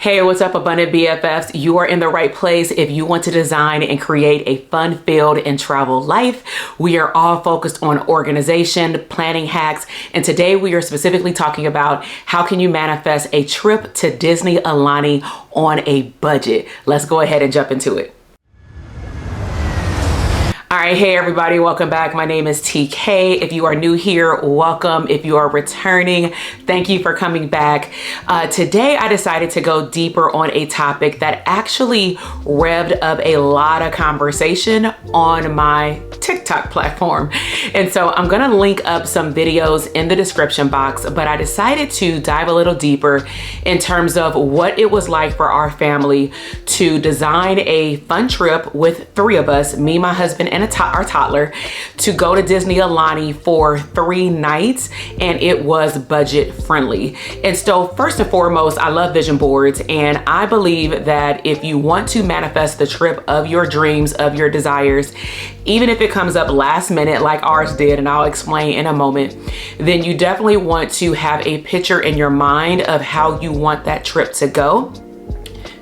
Hey, what's up, Abundant BFFs? You are in the right place if you want to design and create a fun-filled and travel life. We are all focused on organization, planning hacks, and today we are specifically talking about how can you manifest a trip to Disney Aulani on a budget. Let's go ahead and jump into it. All right, hey everybody, welcome back. My name is TK. If you are new here, welcome. If you are returning, thank you for coming back. Today I decided to go deeper on a topic that actually revved up a lot of conversation on my TikTok platform. And so I'm gonna link up some videos in the description box, but I decided to dive a little deeper in terms of what it was like for our family to design a fun trip with three of us, me, my husband, and our toddler, to go to Disney Aulani for 3 nights, and it was budget friendly. And so first and foremost, I love vision boards, and I believe that if you want to manifest the trip of your dreams, of your desires, even if it comes up last minute like ours did, and I'll explain in a moment, then you definitely want to have a picture in your mind of how you want that trip to go.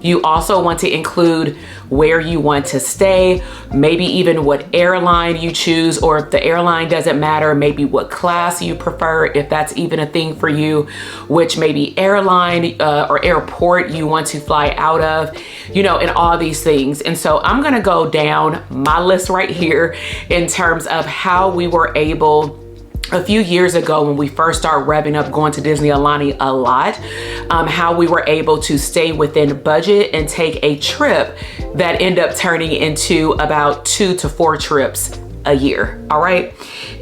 You also want to include where you want to stay, maybe even what airline you choose, or if the airline doesn't matter, maybe what class you prefer, if that's even a thing for you, which maybe airline or airport you want to fly out of, you know, and all these things. And so I'm gonna go down my list right here in terms of how we were able a few years ago when we first started revving up going to Disney Aulani a lot, how we were able to stay within budget and take a trip that ended up turning into about 2 to 4 trips a year. All right.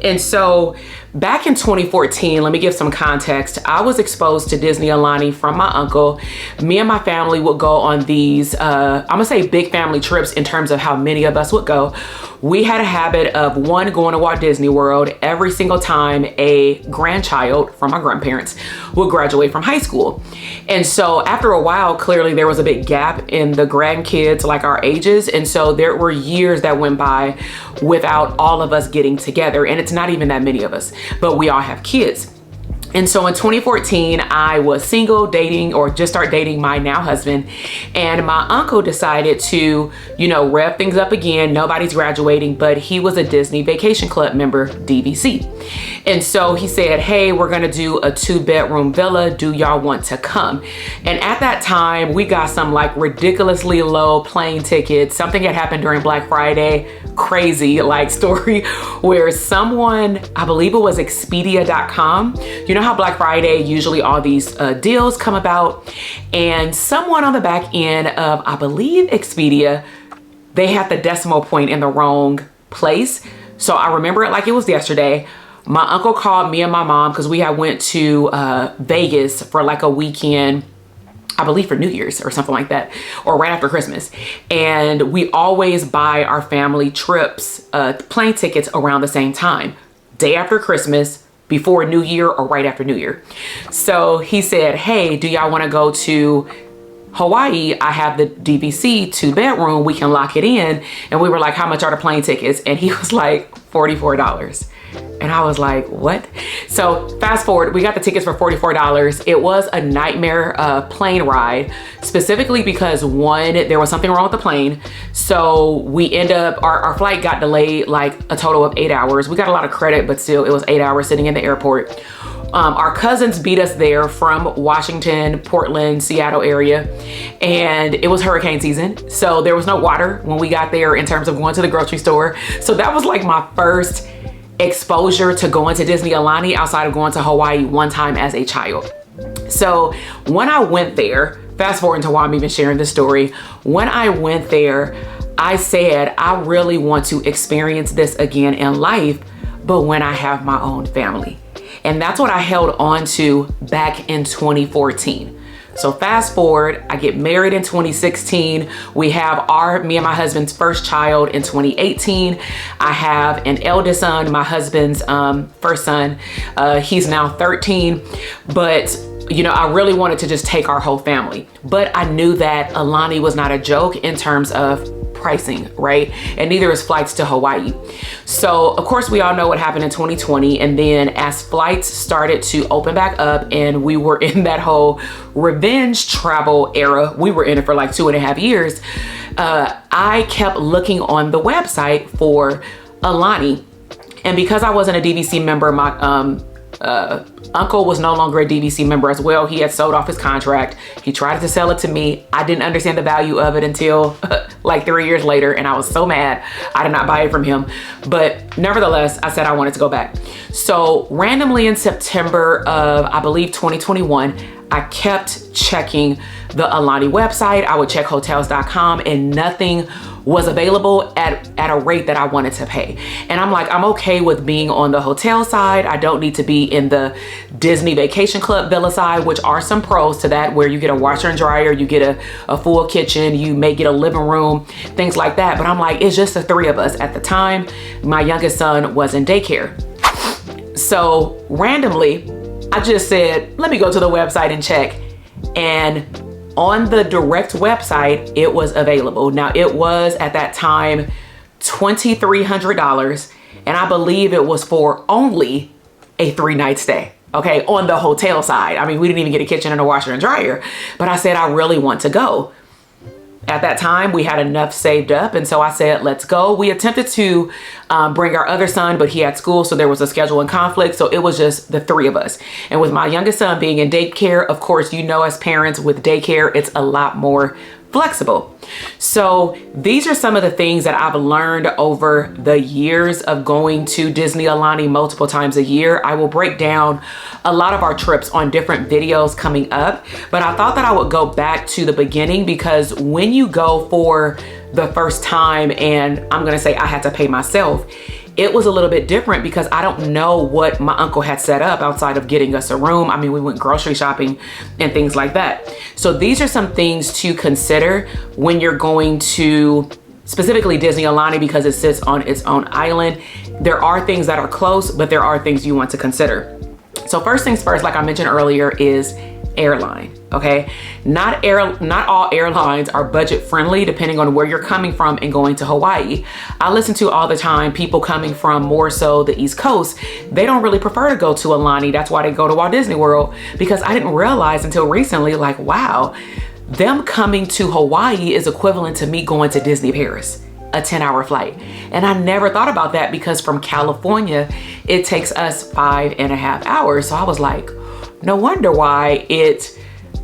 And so back in 2014, let me give some context. I was exposed to Disney Aulani from my uncle. Me and my family would go on these, I'm gonna say big family trips in terms of how many of us would go. We had a habit of going to Walt Disney World every single time a grandchild from my grandparents would graduate from high school. And so after a while, clearly there was a big gap in the grandkids like our ages. And so there were years that went by without all of us getting together. And it's not even that many of us, but we all have kids. And so in 2014, I was single, dating, or just start dating my now husband. And my uncle decided to, you know, rev things up again. Nobody's graduating, but he was a Disney Vacation Club member, DVC. And so he said, hey, we're gonna do a 2-bedroom villa. Do y'all want to come? And at that time, we got some like ridiculously low plane tickets. Something had happened during Black Friday, crazy like story, where someone, I believe it was Expedia.com, you know how Black Friday, usually all these deals come about, and someone on the back end of, I believe Expedia, they had the decimal point in the wrong place. So I remember it like it was yesterday. My uncle called me and my mom because we had went to Vegas for like a weekend, I believe for New Year's or something like that, or right after Christmas. And we always buy our family trips, plane tickets around the same time, day after Christmas, before New Year or right after New Year. So he said, hey, do y'all want to go to Hawaii? I have the DVC 2-bedroom, we can lock it in. And we were like, how much are the plane tickets? And he was like, $44. And I was like, what? So fast forward, we got the tickets for $44. It was a nightmare plane ride, specifically because one, there was something wrong with the plane. So we end up, our flight got delayed like a total of 8 hours. We got a lot of credit, but still it was 8 hours sitting in the airport. Our cousins beat us there from Washington, Portland, Seattle area, and it was hurricane season. So there was no water when we got there in terms of going to the grocery store. So that was like my first exposure to going to Disney Aulani outside of going to Hawaii one time as a child. So when I went there, fast forward to why I'm even sharing this story. When I went there, I said, I really want to experience this again in life, but when I have my own family. And that's what I held on to back in 2014. So fast forward, I get married in 2016. We have me and my husband's first child in 2018. I have an eldest son, my husband's first son. He's now 13, but you know, I really wanted to just take our whole family. But I knew that Aulani was not a joke in terms of pricing, right? And neither is flights to Hawaii. So of course we all know what happened in 2020. And then as flights started to open back up and we were in that whole revenge travel era, we were in it for like 2.5 years. I kept looking on the website for Aulani. And because I wasn't a DVC member, my uncle was no longer a DVC member as well. He had sold off his contract. He tried to sell it to me. I didn't understand the value of it until like 3 years later, and I was so mad I did not buy it from him. But nevertheless, I said I wanted to go back. So randomly in September of, I believe, 2021, I kept checking the Aulani website. I would check hotels.com and nothing was available at a rate that I wanted to pay. And I'm like, I'm okay with being on the hotel side. I don't need to be in the Disney Vacation Club villa side, which are some pros to that, where you get a washer and dryer, you get a full kitchen, you may get a living room, things like that. But I'm like, it's just the three of us. At the time, my youngest son was in daycare. So randomly, I just said, let me go to the website and check. And on the direct website, it was available. Now it was at that time $2,300, and I believe it was for only a 3-night stay. Okay, on the hotel side. I mean, we didn't even get a kitchen and a washer and dryer, but I said, I really want to go. At that time, we had enough saved up, and so I said, let's go. We attempted to bring our other son, but he had school, so there was a scheduling conflict, so it was just the three of us. And with my youngest son being in daycare, of course, you know, as parents with daycare, it's a lot more flexible. So these are some of the things that I've learned over the years of going to Disney Aulani multiple times a year. I will break down a lot of our trips on different videos coming up, but I thought that I would go back to the beginning, because when you go for the first time, and I'm gonna say I had to pay myself, it was a little bit different because I don't know what my uncle had set up outside of getting us a room. I mean, we went grocery shopping and things like that. So these are some things to consider when you're going to specifically Disney Aulani, because it sits on its own island. There are things that are close, but there are things you want to consider. So first things first, like I mentioned earlier, is airline. Okay, not all airlines are budget friendly, depending on where you're coming from and going to Hawaii. I listen to all the time people coming from more so the East Coast. They don't really prefer to go to Aulani. That's why they go to Walt Disney World, because I didn't realize until recently, like, wow, them coming to Hawaii is equivalent to me going to Disney Paris, a 10-hour flight. And I never thought about that, because from California, it takes us 5.5 hours. So I was like, no wonder why it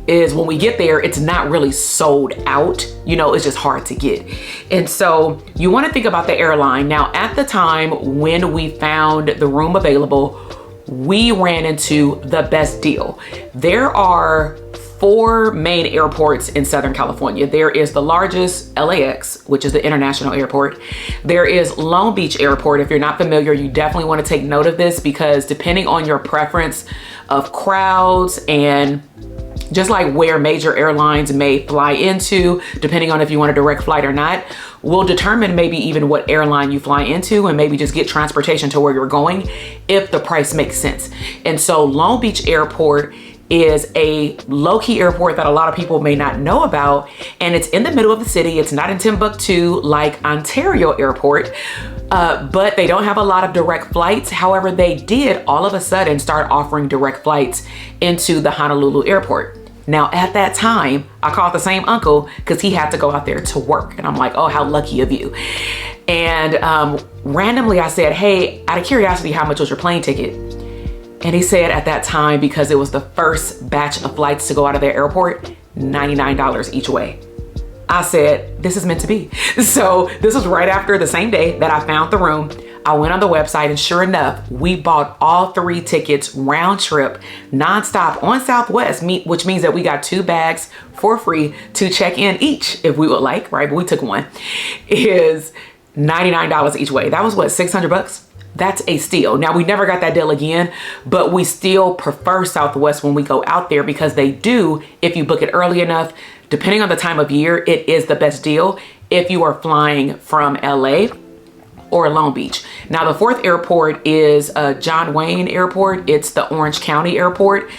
is, when we get there, it's not really sold out. You know, it's just hard to get. And so you want to think about the airline. Now, at the time when we found the room available, we ran into the best deal. There are 4 main airports in Southern California. There is the largest, LAX, which is the international airport. There is Long Beach Airport. If you're not familiar, you definitely want to take note of this, because depending on your preference of crowds and just like where major airlines may fly into, depending on if you want a direct flight or not, will determine maybe even what airline you fly into, and maybe just get transportation to where you're going if the price makes sense. And so Long Beach Airport is a low-key airport that a lot of people may not know about, and it's in the middle of the city. It's not in Timbuktu like Ontario Airport, but they don't have a lot of direct flights. However, they did all of a sudden start offering direct flights into the Honolulu Airport. Now, at that time, I called the same uncle because he had to go out there to work. And I'm like, oh, how lucky of you. And randomly I said, hey, out of curiosity, how much was your plane ticket? And he said at that time, because it was the first batch of flights to go out of their airport, $99 each way. I said, this is meant to be. So this was right after the same day that I found the room. I went on the website, and sure enough, we bought all 3 tickets round trip, nonstop on Southwest, which means that we got 2 bags for free to check in each if we would like, right? But we took one. Is $99 each way. That was what, $600? That's a steal. Now, we never got that deal again, but we still prefer Southwest when we go out there, because they do, if you book it early enough, depending on the time of year, it is the best deal if you are flying from LA or Long Beach. Now, the 4th airport is John Wayne Airport. It's the Orange County Airport.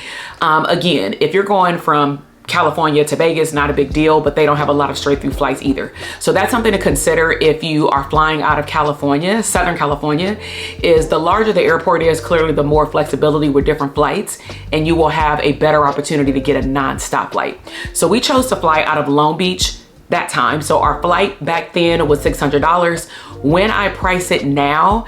Again, if you're going from California to Vegas, not a big deal, but they don't have a lot of straight through flights either. So that's something to consider if you are flying out of California. Southern California is, the larger the airport is, clearly the more flexibility with different flights, and you will have a better opportunity to get a non-stop flight. So we chose to fly out of Long Beach that time. So our flight back then was $600. When I price it now,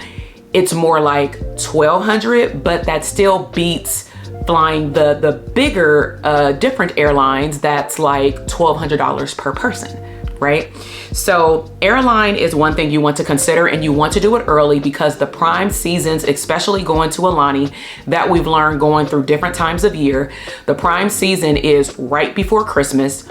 it's more like $1,200, but that still beats flying the bigger, different airlines. That's like $1,200 per person, right? So airline is one thing you want to consider, and you want to do it early because the prime seasons, especially going to Aulani, that we've learned going through different times of year, the prime season is right before Christmas,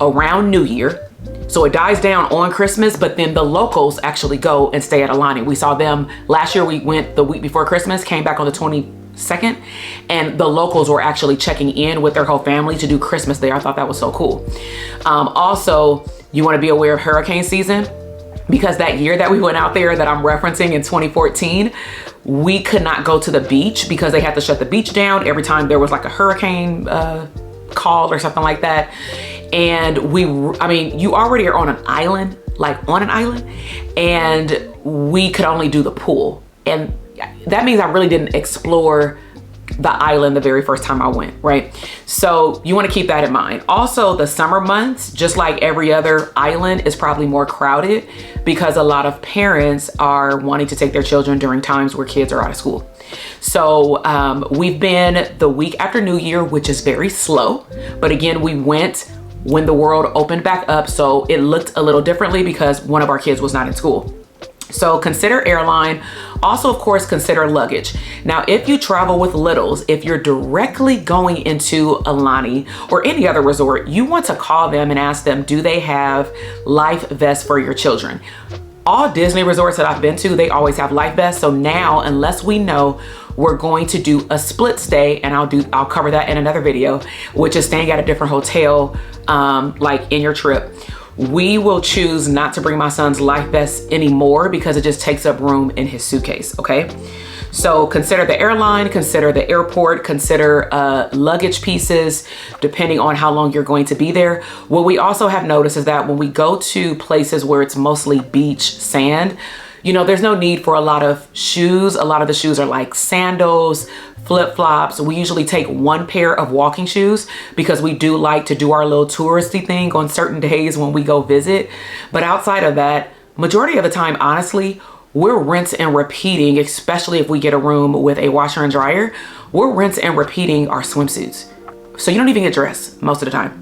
around New Year. So it dies down on Christmas, but then the locals actually go and stay at Aulani. We saw them last year. We went the week before Christmas, came back on the 22nd, and the locals were actually checking in with their whole family to do Christmas there. I thought that was so cool. Also, you want to be aware of hurricane season, because that year that we went out there that I'm referencing in 2014, we could not go to the beach because they had to shut the beach down every time there was like a hurricane call or something like that. And you already are on an island, and we could only do the pool. And that means I really didn't explore the island the very first time I went, right? So you want to keep that in mind. Also, the summer months, just like every other island, is probably more crowded because a lot of parents are wanting to take their children during times where kids are out of school. So we've been the week after New Year, which is very slow. But again, we went when the world opened back up, so it looked a little differently because one of our kids was not in school. So consider airline. Also, of course, consider luggage. Now, if you travel with littles, if you're directly going into Aulani or any other resort, you want to call them and ask them, do they have life vests for your children? All Disney resorts that I've been to, they always have life vests. So now, unless we know we're going to do a split stay, and I'll cover that in another video, which is staying at a different hotel, like in your trip, we will choose not to bring my son's life vest anymore because it just takes up room in his suitcase, okay? So consider the airline, consider the airport, consider luggage pieces, depending on how long you're going to be there. What we also have noticed is that when we go to places where it's mostly beach sand, there's no need for a lot of shoes. A lot of the shoes are like sandals, flip-flops. We usually take one pair of walking shoes because we do like to do our little touristy thing on certain days when we go visit. But outside of that, majority of the time, honestly, we're rinse and repeating, especially if we get a room with a washer and dryer, we're rinse and repeating our swimsuits. So you don't even get dressed most of the time.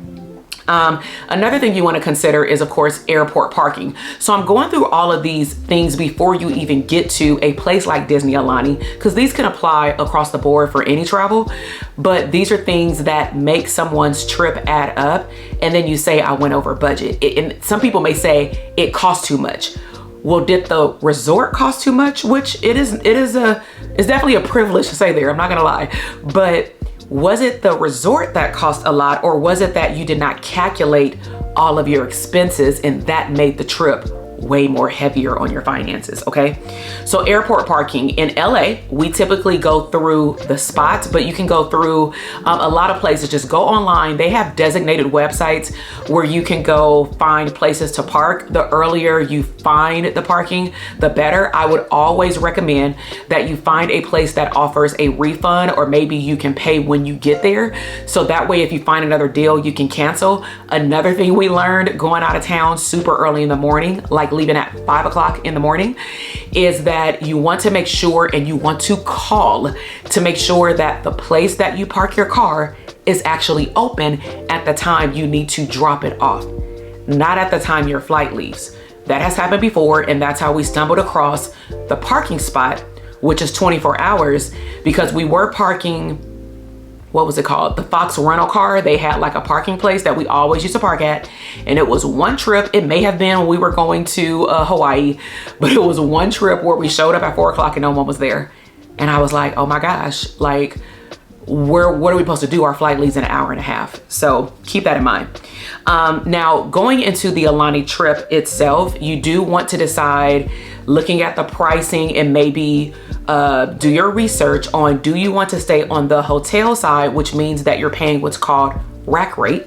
Another thing you want to consider is, of course, airport parking. So I'm going through all of these things before you even get to a place like Disney Aulani, because these can apply across the board for any travel, but these are things that make someone's trip add up. And then you say, I went over budget. And some people may say it costs too much. Well, did the resort cost too much? Which it's definitely a privilege to say there, I'm not gonna lie, but was it the resort that cost a lot, or was it that you did not calculate all of your expenses and that made the trip way more heavier on your finances, okay? So airport parking in LA, we typically go through the spots, but you can go through a lot of places. Just go online. They have designated websites where you can go find places to park. The earlier you find the parking, the better. I would always recommend that you find a place that offers a refund, or maybe you can pay when you get there. So that way, if you find another deal, you can cancel. Another thing we learned going out of town super early in the morning, like leaving at 5 o'clock in the morning, is that you want to make sure, and you want to call to make sure that the place that you park your car is actually open at the time you need to drop it off, not at the time your flight leaves. That has happened before, and that's how we stumbled across the parking spot, which is 24 hours, because we were parking, what was it called? The Fox rental car. They had like a parking place that we always used to park at. And it was one trip. It may have been when we were going to Hawaii, but it was one trip where we showed up at 4 o'clock and no one was there. And I was like, oh my gosh, like, what are we supposed to do? Our flight leaves in an hour and a half. So keep that in mind. Now, going into the Aulani trip itself, you do want to decide, looking at the pricing, and maybe do your research on, do you want to stay on the hotel side, which means that you're paying what's called rack rate,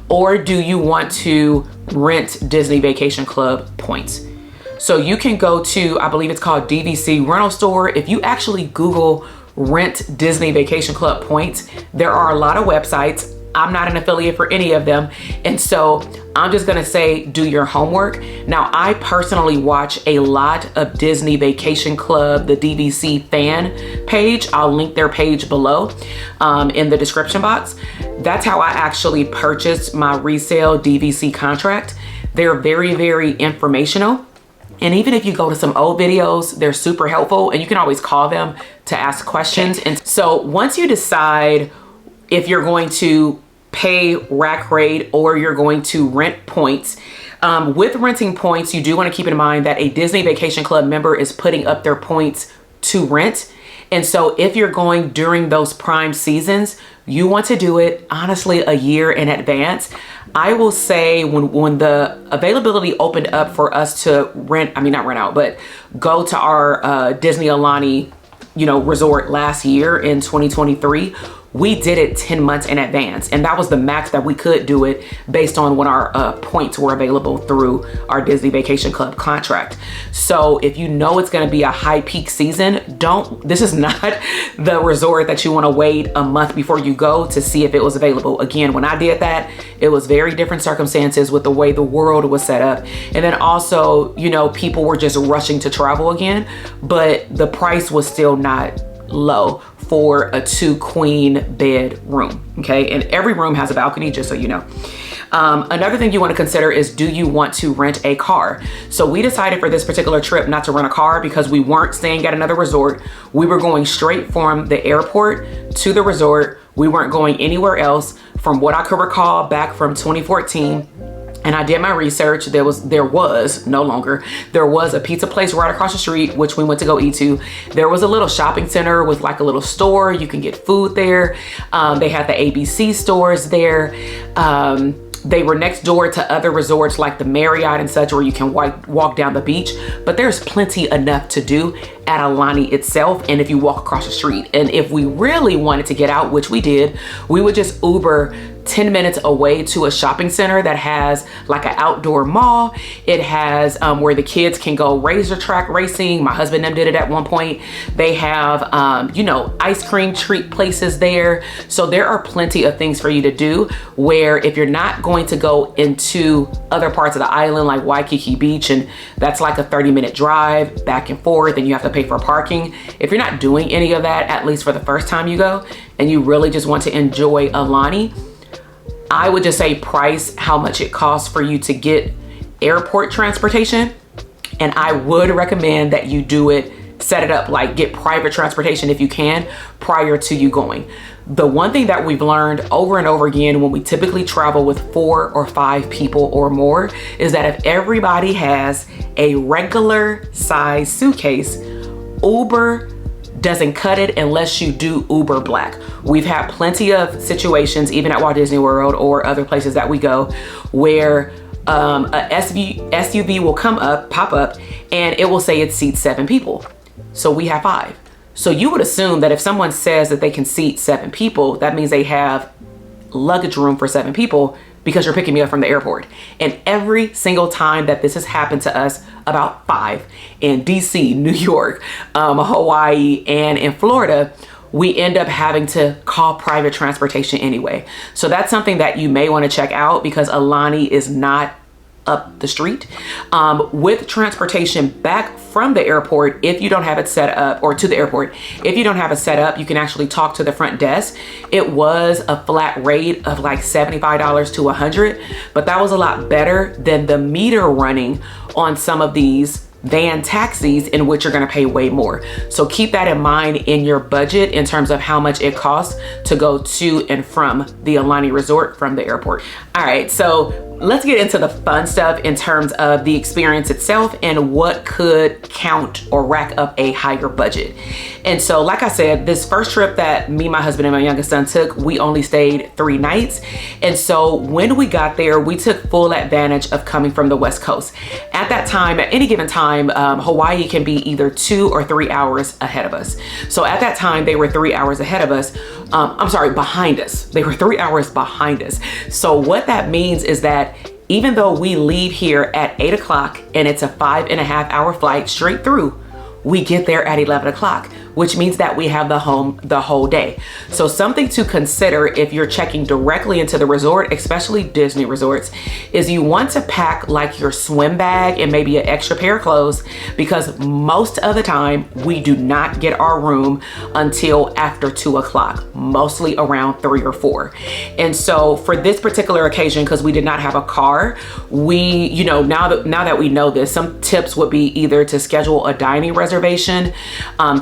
Or do you want to rent Disney Vacation Club points? So you can go to, I believe it's called DVC Rental Store. If you actually Google rent Disney Vacation Club points, there are a lot of websites. I'm not an affiliate for any of them. And so I'm just gonna say, do your homework. Now, I personally watch a lot of Disney Vacation Club, the DVC fan page. I'll link their page below in the description box. That's how I actually purchased my resale DVC contract. They're very, very informational. And even if you go to some old videos, they're super helpful, and you can always call them to ask questions. And so once you decide if you're going to pay rack rate or you're going to rent points, with renting points, you do want to keep in mind that a Disney Vacation Club member is putting up their points to rent. And so if you're going during those prime seasons, you want to do it honestly a year in advance. I will say when the availability opened up for us to go to our Disney Aulani, resort last year in 2023, we did it 10 months in advance. And that was the max that we could do it based on when our points were available through our Disney Vacation Club contract. So if you know it's gonna be a high peak season, this is not the resort that you wanna wait a month before you go to see if it was available. Again, when I did that, it was very different circumstances with the way the world was set up. And then also, people were just rushing to travel again, but the price was still not low for a 2-queen bed room, okay? And every room has a balcony, just so you know. Another thing you want to consider is, do you want to rent a car? So we decided for this particular trip not to rent a car because we weren't staying at another resort. We were going straight from the airport to the resort. We weren't going anywhere else. From what I could recall back from 2014, and I did my research, there was a pizza place right across the street, which we went to go eat to. There was a little shopping center with like a little store. You can get food there. They had the ABC stores there. They were next door to other resorts like the Marriott and such, where you can walk down the beach, but there's plenty enough to do at Aulani itself. And if you walk across the street, and if we really wanted to get out, which we did, we would just Uber 10 minutes away to a shopping center that has like an outdoor mall. It has where the kids can go razor track racing. My husband and them did it at one point. They have, ice cream treat places there. So there are plenty of things for you to do, where if you're not going to go into other parts of the island like Waikiki Beach, and that's like a 30-minute drive back and forth, and you have to pay for parking. If you're not doing any of that, at least for the first time you go, and you really just want to enjoy Aulani, I would just say price how much it costs for you to get airport transportation. And I would recommend that you do it, set it up, like get private transportation if you can prior to you going. The one thing that we've learned over and over again when we typically travel with 4 or 5 people or more is that if everybody has a regular size suitcase, Uber doesn't cut it unless you do Uber Black. We've had plenty of situations, even at Walt Disney World or other places that we go, where a SUV will pop up, and it will say it seats 7 people. So we have 5. So you would assume that if someone says that they can seat 7 people, that means they have luggage room for 7 people, because you're picking me up from the airport. And every single time that this has happened to us, about 5 in DC, New York, Hawaii, and in Florida, we end up having to call private transportation anyway. So that's something that you may want to check out, because Aulani is not up the street. With transportation back from the airport, if you don't have it set up, or to the airport, if you don't have it set up, you can actually talk to the front desk. It was a flat rate of like $75 to $100, but that was a lot better than the meter running on some of these van taxis, in which you're going to pay way more. So keep that in mind in your budget in terms of how much it costs to go to and from the Aulani Resort from the airport. All right, so let's get into the fun stuff in terms of the experience itself and what could count or rack up a higher budget. And so, like I said, this first trip that me, my husband, and my youngest son took, we only stayed 3 nights. And so when we got there, we took full advantage of coming from the West Coast. At that time, at any given time, Hawaii can be either 2 or 3 hours ahead of us. So at that time, they were 3 hours ahead of us. Behind us. They were 3 hours behind us. So what that means is that even though we leave here at 8 o'clock and it's a 5.5 hour flight straight through, we get there at 11 o'clock, which means that we have the whole day. So something to consider if you're checking directly into the resort, especially Disney resorts, is you want to pack like your swim bag and maybe an extra pair of clothes, because most of the time we do not get our room until after 2 o'clock, mostly around 3 or 4. And so for this particular occasion, because we did not have a car, we, now that we know this, some tips would be either to schedule a dining reservation,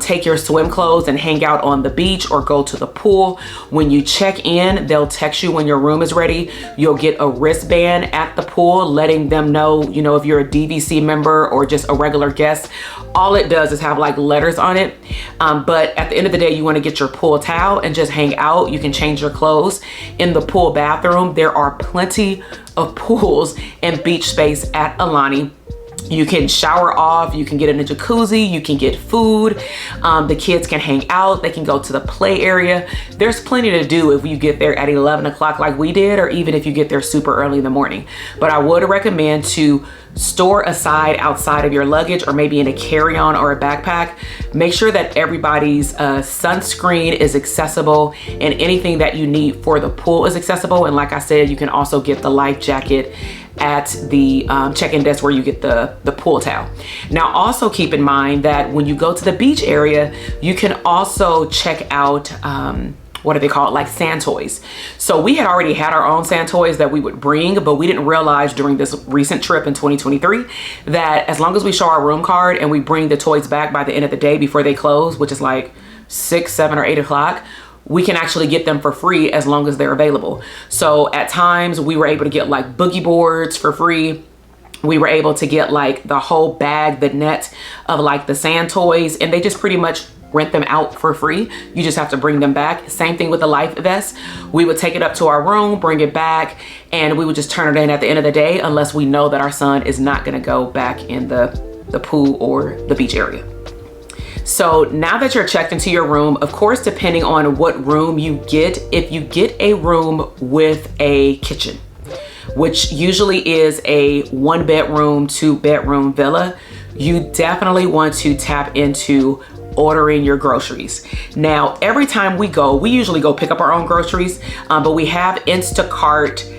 take your swim clothes and hang out on the beach or go to the pool. When you check in, they'll text you when your room is ready. You'll get a wristband at the pool letting them know, if you're a DVC member or just a regular guest. All it does is have like letters on it. But at the end of the day, you want to get your pool towel and just hang out. You can change your clothes in the pool bathroom. There are plenty of pools and beach space at Aulani. You can shower off, you can get in a jacuzzi, you can get food, the kids can hang out, they can go to the play area. There's plenty to do if you get there at 11 o'clock like we did, or even if you get there super early in the morning. But I would recommend to store aside outside of your luggage, or maybe in a carry-on or a backpack. Make sure that everybody's sunscreen is accessible and anything that you need for the pool is accessible. And like I said, you can also get the life jacket at the check-in desk where you get the pool towel. Now also keep in mind that when you go to the beach area, you can also check out what do they call it, like sand toys. So we had already had our own sand toys that we would bring, but we didn't realize during this recent trip in 2023 that as long as we show our room card and we bring the toys back by the end of the day before they close, which is like 6, 7, or 8 o'clock, we can actually get them for free as long as they're available. So at times we were able to get like boogie boards for free. We were able to get like the whole bag, the net of like the sand toys, and they just pretty much rent them out for free. You just have to bring them back. Same thing with the life vest. We would take it up to our room, bring it back, and we would just turn it in at the end of the day, unless we know that our son is not gonna go back in the pool or the beach area. So now that you're checked into your room, of course, depending on what room you get, if you get a room with a kitchen, which usually is a 1-bedroom, 2-bedroom villa, you definitely want to tap into ordering your groceries. Now, every time we go, we usually go pick up our own groceries, but we have Instacart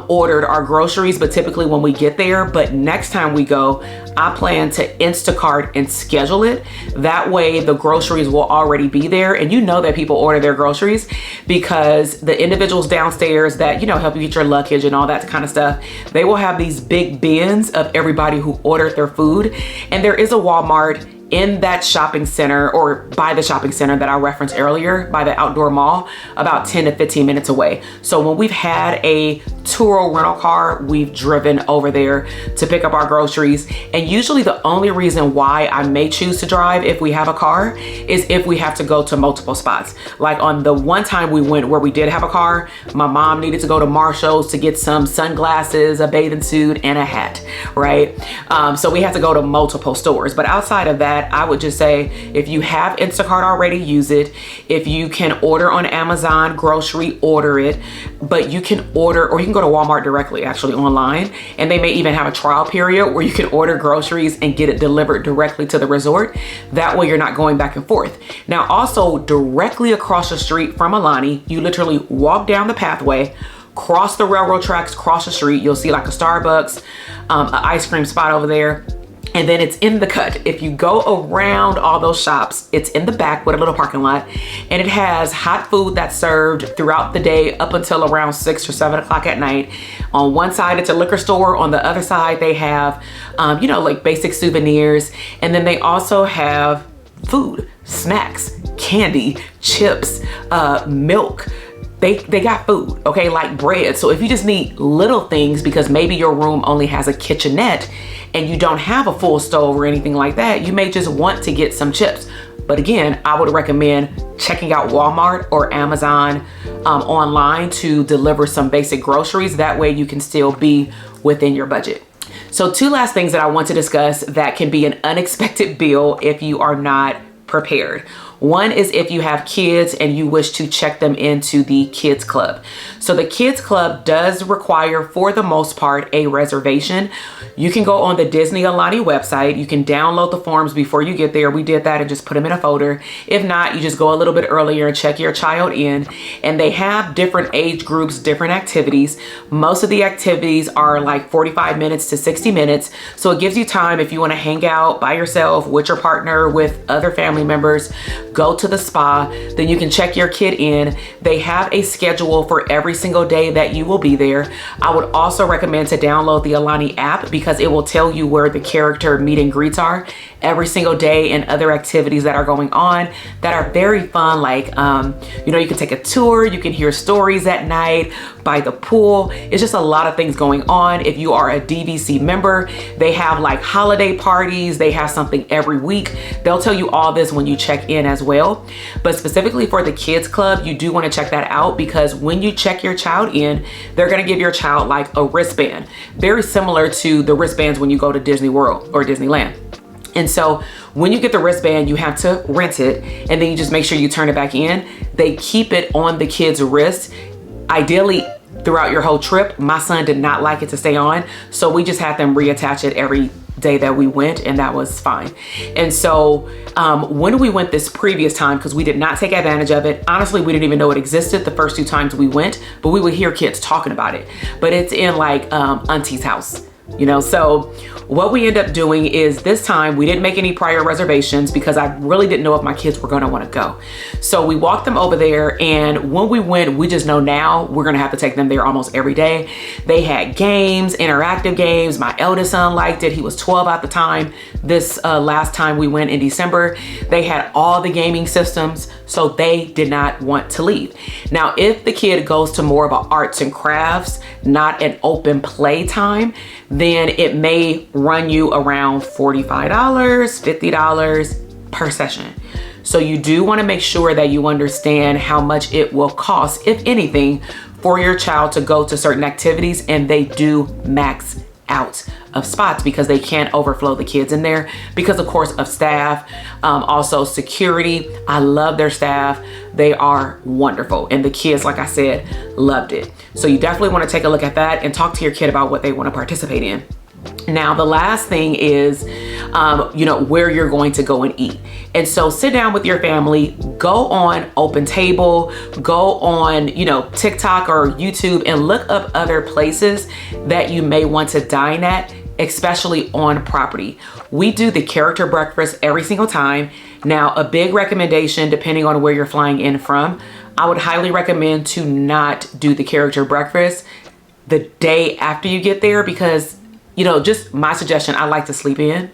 ordered our groceries, but typically when we get there. But next time we go, I plan to Instacart and schedule it. That way the groceries will already be there, and you know that people order their groceries because the individuals downstairs that help you get your luggage and all that kind of stuff, they will have these big bins of everybody who ordered their food. And there is a Walmart in that shopping center, or by the shopping center that I referenced earlier, by the outdoor mall, about 10 to 15 minutes away. So when we've had a Turo rental car, we've driven over there to pick up our groceries. And usually the only reason why I may choose to drive if we have a car is if we have to go to multiple spots. Like on the one time we went where we did have a car, my mom needed to go to Marshall's to get some sunglasses, a bathing suit, and a hat, right? So we had to go to multiple stores. But outside of that, I would just say, if you have Instacart already, use it. If you can order on Amazon grocery, order it. But you can order, or you can go to Walmart directly, actually online, and they may even have a trial period where you can order groceries and get it delivered directly to the resort. That way you're not going back and forth. Now also, directly across the street from Aulani, you literally walk down the pathway, cross the railroad tracks, cross the street, you'll see like a Starbucks, an ice cream spot over there. And then it's in the cut. If you go around all those shops, it's in the back with a little parking lot, and it has hot food that's served throughout the day up until around 6 or 7 o'clock at night. On one side, it's a liquor store. On the other side, they have, like basic souvenirs. And then they also have food, snacks, candy, chips, milk, they got food, okay, like bread. So if you just need little things because maybe your room only has a kitchenette and you don't have a full stove or anything like that, you may just want to get some chips. But again, I would recommend checking out Walmart or Amazon online to deliver some basic groceries. That way you can still be within your budget. So 2 last things that I want to discuss that can be an unexpected bill if you are not prepared. One is if you have kids and you wish to check them into the kids club. So the kids club does require, for the most part, a reservation. You can go on the Disney Aulani website. You can download the forms before you get there. We did that and just put them in a folder. If not, you just go a little bit earlier and check your child in. And they have different age groups, different activities. Most of the activities are like 45 minutes to 60 minutes. So it gives you time if you want to hang out by yourself, with your partner, with other family members, go to the spa, then you can check your kid in. They have a schedule for every single day that you will be there. I would also recommend to download the Aulani app because it will tell you where the character meet and greets are every single day and other activities that are going on that are very fun. Like, you know, you can take a tour, you can hear stories at night by the pool. It's just a lot of things going on. If you are a DVC member, they have like holiday parties. They have something every week. They'll tell you all this when you check in as well. But specifically for the kids club, you do want to check that out because when you check your child in, they're going to give your child like a wristband, very similar to the wristbands when you go to Disney World or Disneyland. And so when you get the wristband, you have to rent it and then you just make sure you turn it back in. They keep it on the kid's wrist, ideally throughout your whole trip. My son did not like it to stay on, so we just had them reattach it every day that we went, and that was fine. And so when we went this previous time, because we did not take advantage of it, honestly, we didn't even know it existed the first 2 times we went, but we would hear kids talking about it. But it's in like auntie's house, you know. So what we end up doing is this time we didn't make any prior reservations because I really didn't know if my kids were going to want to go. So we walked them over there, and when we went, we just know now we're going to have to take them there almost every day. They had games, interactive games. My eldest son liked it. He was 12 at the time. This last time we went in December, they had all the gaming systems, so they did not want to leave. Now, if the kid goes to more of an arts and crafts, not an open play time, then it may run you around $45, $50 per session. So you do want to make sure that you understand how much it will cost, if anything, for your child to go to certain activities, and they do max out of spots because they can't overflow the kids in there because of course of staff, also security. I love their staff. They are wonderful. And the kids, like I said, loved it. So you definitely want to take a look at that and talk to your kid about what they want to participate in. Now, the last thing is, you know, where you're going to go and eat. And so sit down with your family, go on Open Table, go on, you know, TikTok or YouTube and look up other places that you may want to dine at, especially on property. We do the character breakfast every single time. Now, a big recommendation, depending on where you're flying in from, I would highly recommend to not do the character breakfast the day after you get there because, you know, just my suggestion, I like to sleep in.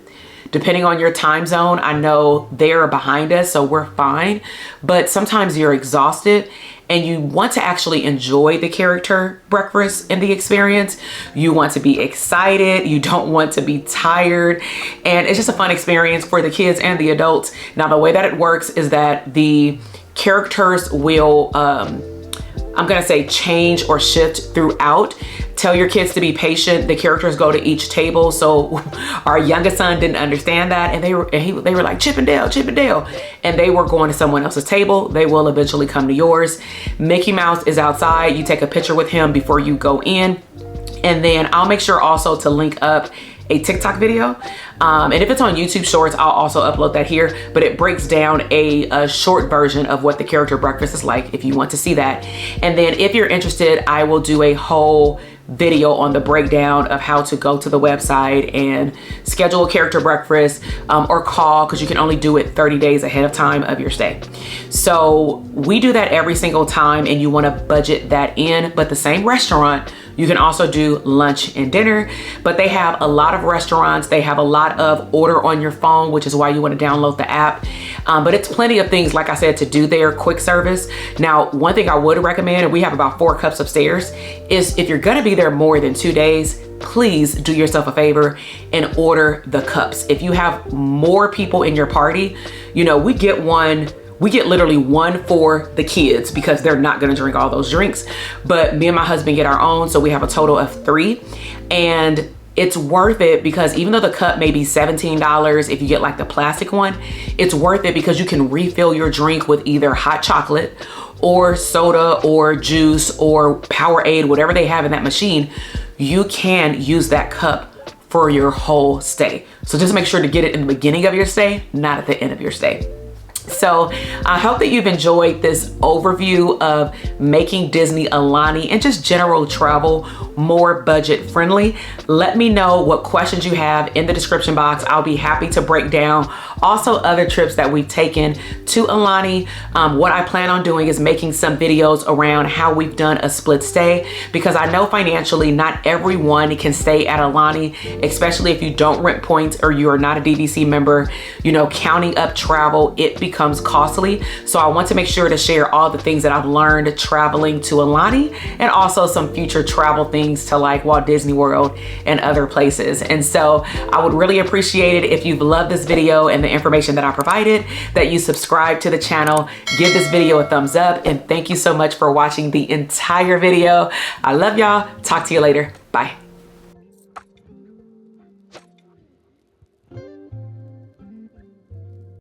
Depending on your time zone, I know they're behind us, so we're fine. But sometimes you're exhausted and you want to actually enjoy the character breakfast and the experience. You want to be excited. You don't want to be tired. And it's just a fun experience for the kids and the adults. Now, the way that it works is that the characters will, I'm gonna say change or shift throughout. Tell your kids to be patient. The characters go to each table. So our youngest son didn't understand that, and they were like Chip and Dale, Chip and Dale, and they were going to someone else's table. They will eventually come to yours. Mickey Mouse is outside. You take a picture with him before you go in, and then I'll make sure also to link up a TikTok video. And if it's on YouTube Shorts, I'll also upload that here, but it breaks down a short version of what the character breakfast is like if you want to see that. And then if you're interested, I will do a whole video on the breakdown of how to go to the website and schedule a character breakfast or call, because you can only do it 30 days ahead of time of your stay. So we do that every single time, and you want to budget that in. But the same restaurant, you can also do lunch and dinner, but they have a lot of restaurants. They have a lot of order on your phone, which is why you want to download the app. But it's plenty of things, like I said, to do there, quick service. Now, one thing I would recommend, and we have about 4 cups upstairs, is if you're gonna be there more than 2 days, please do yourself a favor and order the cups. If you have more people in your party, you know, we get literally one for the kids because they're not gonna drink all those drinks. But me and my husband get our own, so we have a total of 3. And it's worth it because even though the cup may be $17, if you get like the plastic one, it's worth it because you can refill your drink with either hot chocolate or soda or juice or Powerade, whatever they have in that machine. You can use that cup for your whole stay. So just make sure to get it in the beginning of your stay, not at the end of your stay. So I hope that you've enjoyed this overview of making Disney Aulani and just general travel more budget friendly. Let me know what questions you have in the description box. I'll be happy to break down also other trips that we've taken to Aulani. What I plan on doing is making some videos around how we've done a split stay, because I know financially not everyone can stay at Aulani, especially if you don't rent points or you are not a DVC member. You know, counting up travel, it becomes costly. So I want to make sure to share all the things that I've learned traveling to Aulani, and also some future travel things to like Walt Disney World and other places. And so I would really appreciate it if you've loved this video and the information that I provided, that you subscribe to the channel, give this video a thumbs up, and thank you so much for watching the entire video. I love y'all. Talk to you later. Bye.